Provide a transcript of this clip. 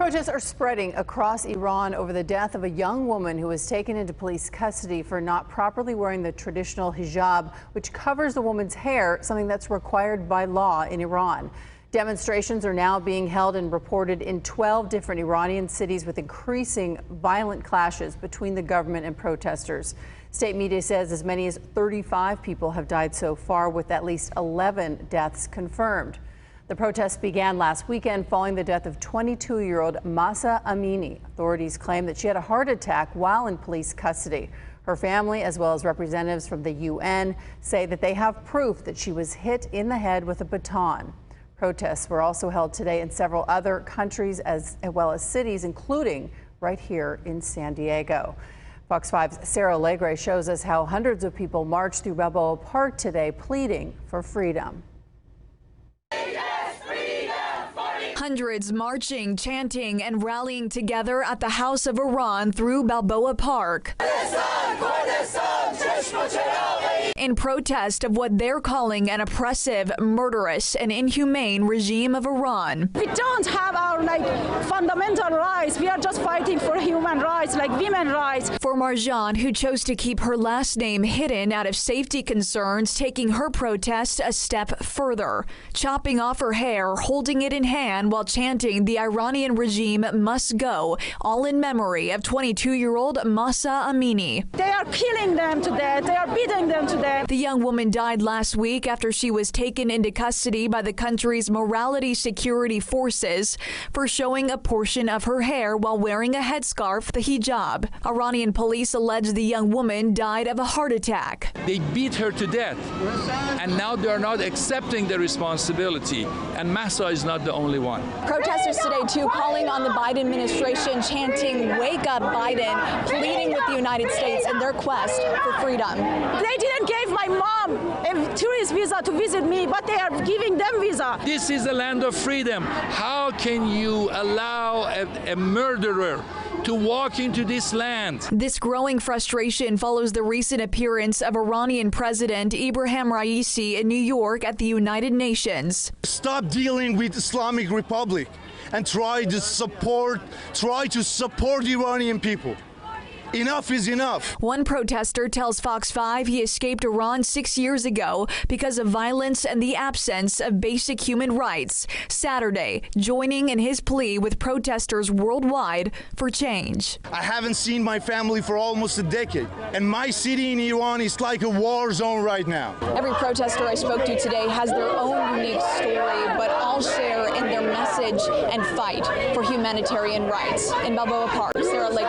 Protests are spreading across Iran over the death of a young woman who was taken into police custody for not properly wearing the traditional hijab, which covers the woman's hair, something that's required by law in Iran. Demonstrations are now being held and reported in 12 different Iranian cities, with increasing violent clashes between the government and protesters. State media says as many as 35 people have died so far, with at least 11 deaths confirmed. The protests began last weekend following the death of 22-year-old Mahsa Amini. Authorities claim that she had a heart attack while in police custody. Her family, as well as representatives from the UN, say that they have proof that she was hit in the head with a baton. Protests were also held today in several other countries as well as cities, including right here in San Diego. Fox 5's Sarah Legre shows us how hundreds of people marched through Balboa Park today pleading for freedom. Hundreds marching, chanting, and rallying together at the House of Iran through Balboa Park in protest of what they're calling an oppressive, murderous, and inhumane regime of Iran. We don't have our fundamental rights. We are just fighting for human rights, like women's rights. For Marjan, who chose to keep her last name hidden out of safety concerns, taking her protest a step further, chopping off her hair, holding it in hand while chanting the Iranian regime must go, all in memory of 22-year-old Mahsa Amini. They are killing them to death. They are beating them to death. The young woman died last week after she was taken into custody by the country's morality security forces for showing a portion of her hair while wearing a headscarf, the hijab. Iranian police allege the young woman died of a heart attack. They beat her to death, and now they are not accepting the responsibility, and Mahsa is not the only one. Protesters today, too, calling on the Biden administration, chanting, "Wake up, Biden," pleading with the United States in their quest for freedom. They didn't give my mom a tourist visa to visit me, but they are giving them visa. This is the land of freedom. How can you allow a murderer to walk into this land? This growing frustration follows the recent appearance of Iranian President Ebrahim Raisi in New York at the United Nations. Stop dealing with Islamic Republic and try to support Iranian people. Enough is enough. One protester tells Fox 5 he escaped Iran 6 years ago because of violence and the absence of basic human rights. Saturday, joining in his plea with protesters worldwide for change. I haven't seen my family for almost a decade, and my city in Iran is like a war zone right now. Every protester I spoke to today has their own unique story, but all share in their message and fight for humanitarian rights. In Balboa Park, Sarah Lake.